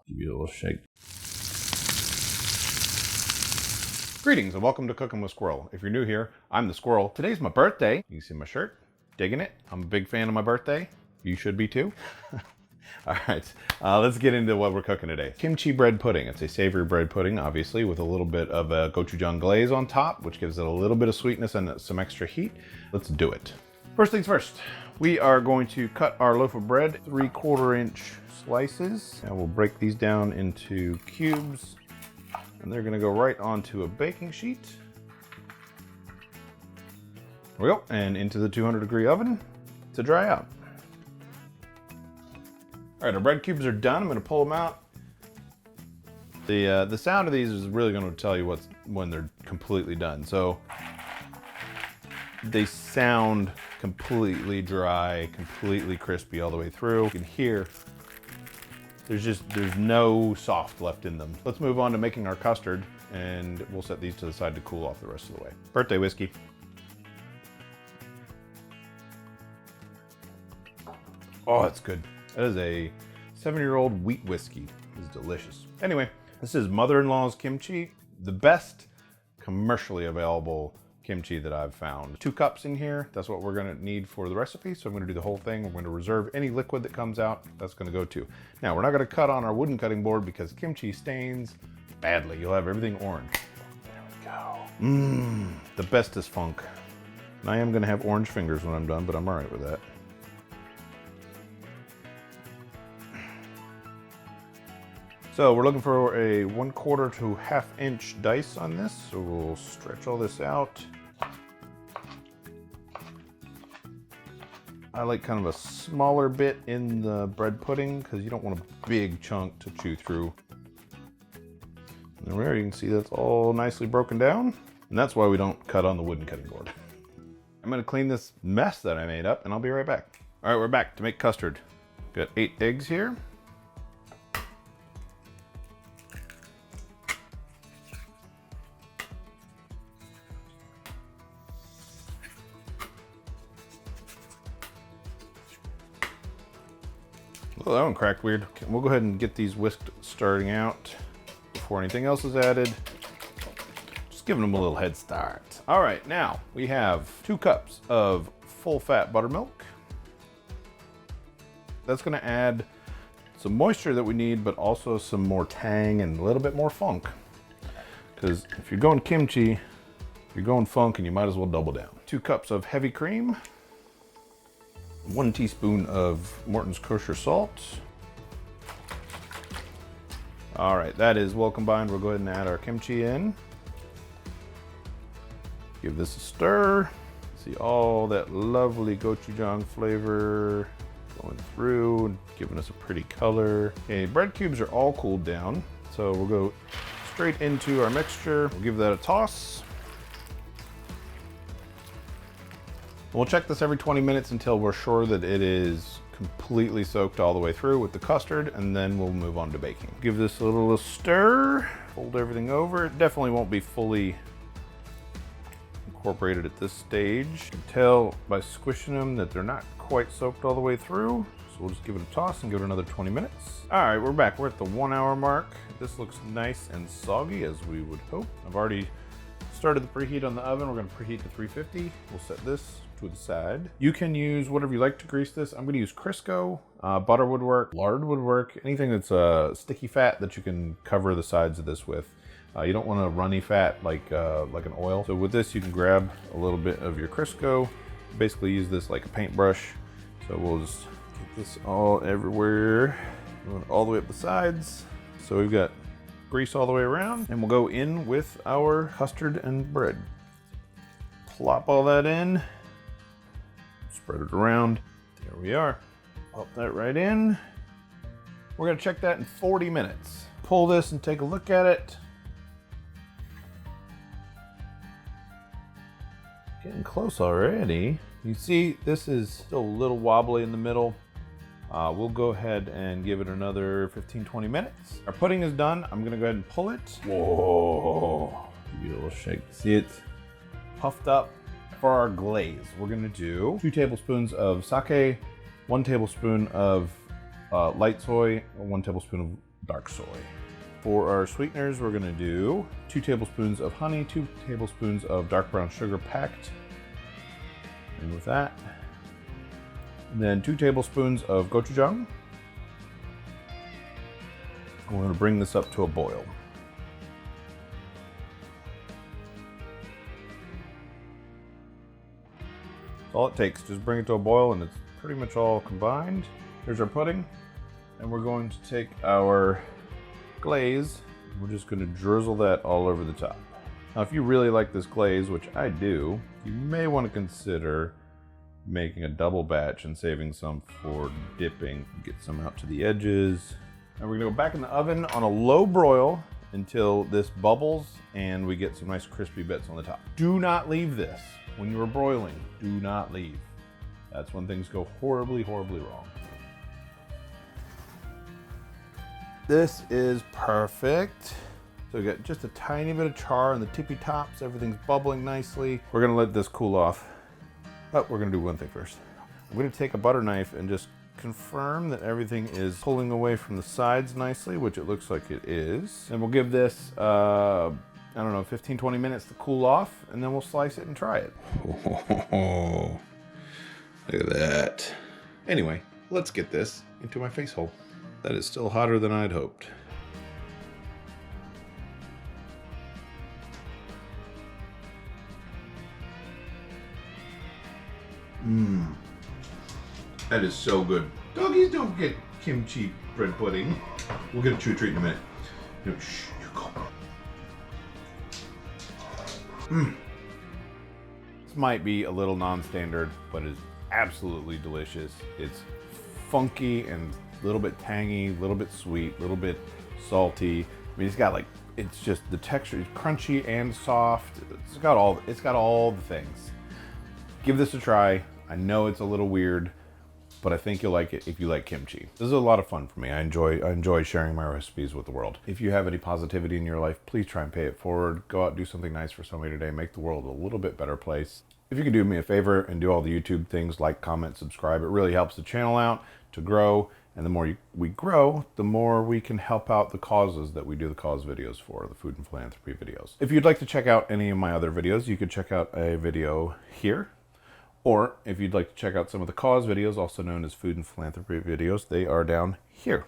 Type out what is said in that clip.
Give you a little shake. Greetings and welcome to Cooking with Squirrel. If you're new here, I'm the Squirrel. Today's my birthday. You can see my shirt. Digging it. I'm a big fan of my birthday. You should be too. All right, let's get into what we're cooking today. Kimchi bread pudding. It's a savory bread pudding, obviously, with a little bit of a gochujang glaze on top, which gives it a little bit of sweetness and some extra heat. Let's do it. First things first, we are going to cut our loaf of bread 3/4 inch slices, and we'll break these down into cubes, and they're gonna go right onto a baking sheet. There we go, and into the 200-degree oven to dry out. All right, our bread cubes are done. I'm gonna pull them out. The sound of these is really gonna tell you when they're completely done. So they sound completely dry, completely crispy all the way through. You can hear there's no soft left in them. Let's move on to making our custard, and we'll set these to the side to cool off the rest of the way. Birthday whiskey. Oh, that's good. That is a 7-year-old wheat whiskey. It's delicious. Anyway, this is mother-in-law's kimchi, the best commercially available kimchi that I've found. 2 cups in here. That's what we're gonna need for the recipe. So I'm gonna do the whole thing. We're gonna reserve any liquid that comes out. That's gonna go too. Now, we're not gonna cut on our wooden cutting board because kimchi stains badly. You'll have everything orange. There we go. The bestest funk. And I am gonna have orange fingers when I'm done, but I'm all right with that. So we're looking for a 1/4 to 1/2 inch dice on this. So we'll stretch all this out. I like kind of a smaller bit in the bread pudding because you don't want a big chunk to chew through. And there you can see that's all nicely broken down. And that's why we don't cut on the wooden cutting board. I'm gonna clean this mess that I made up and I'll be right back. All right, we're back to make custard. Got 8 eggs here. Oh, that one cracked weird. Okay, we'll go ahead and get these whisked starting out before anything else is added. Just giving them a little head start. All right, now we have 2 cups of full fat buttermilk. That's gonna add some moisture that we need, but also some more tang and a little bit more funk. Because if you're going kimchi, you're going funk, and you might as well double down. 2 cups of heavy cream. 1 teaspoon of Morton's kosher salt. All right, that is well combined. We'll go ahead and add our kimchi in. Give this a stir. See all that lovely gochujang flavor going through and giving us a pretty color. Okay, bread cubes are all cooled down. So we'll go straight into our mixture. We'll give that a toss. We'll check this every 20 minutes until we're sure that it is completely soaked all the way through with the custard, and then we'll move on to baking. Give this a little stir, fold everything over. It definitely won't be fully incorporated at this stage. You can tell by squishing them that they're not quite soaked all the way through. So we'll just give it a toss and give it another 20 minutes. All right, we're back. We're at the 1 hour mark. This looks nice and soggy as we would hope. I've already started the preheat on the oven. We're gonna preheat to 350. We'll set this to the side. You can use whatever you like to grease this. I'm gonna use Crisco. Butter would work, lard would work, anything that's sticky fat that you can cover the sides of this with. You don't want a runny fat like an oil. So with this, you can grab a little bit of your Crisco, basically use this like a paintbrush. So we'll just get this all everywhere, all the way up the sides. So we've got grease all the way around, and we'll go in with our custard and bread. Plop all that in. Spread it around. There we are. Pop that right in. We're gonna check that in 40 minutes. Pull this and take a look at it. Getting close already. You see, this is still a little wobbly in the middle. We'll go ahead and give it another 15-20 minutes. Our pudding is done. I'm gonna go ahead and pull it. Whoa, give you a little shake. See it puffed up. For our glaze, we're gonna do 2 tablespoons of sake, 1 tablespoon of light soy, 1 tablespoon of dark soy. For our sweeteners, we're gonna do 2 tablespoons of honey, 2 tablespoons of dark brown sugar packed. And with that, and then 2 tablespoons of gochujang. We're gonna bring this up to a boil. That's all it takes, just bring it to a boil and it's pretty much all combined. Here's our pudding, and we're going to take our glaze. We're just going to drizzle that all over the top. Now, if you really like this glaze, which I do, you may want to consider making a double batch and saving some for dipping. Get some out to the edges. And we're going to go back in the oven on a low broil until this bubbles and we get some nice crispy bits on the top. Do not leave this when you are broiling. Do not leave. That's when things go horribly, horribly wrong. This is perfect. So we got just a tiny bit of char on the tippy tops. Everything's bubbling nicely. We're gonna let this cool off. But we're gonna do one thing first. I'm gonna take a butter knife and just confirm that everything is pulling away from the sides nicely, which it looks like it is. And we'll give this, I don't know, 15, 20 minutes to cool off, and then we'll slice it and try it. Oh, look at that. Anyway, let's get this into my face hole. That is still hotter than I'd hoped. Mmm. That is so good. Doggies don't get kimchi bread pudding. We'll get a chew treat in a minute. No, shh, you go. Mmm. This might be a little non-standard, but it's absolutely delicious. It's funky and a little bit tangy, a little bit sweet, a little bit salty. I mean, it's got like, it's just the texture is crunchy and soft. It's got all the things. Give this a try. I know it's a little weird, but I think you'll like it if you like kimchi. This is a lot of fun for me. I enjoy sharing my recipes with the world. If you have any positivity in your life, please try and pay it forward. Go out and do something nice for somebody today. Make the world a little bit better place. If you could do me a favor and do all the YouTube things, like, comment, subscribe, it really helps the channel out to grow. And the more we grow, the more we can help out the causes that we do the cause videos for, the food and philanthropy videos. If you'd like to check out any of my other videos, you could check out a video here. Or if you'd like to check out some of the cause videos, also known as food and philanthropy videos, they are down here.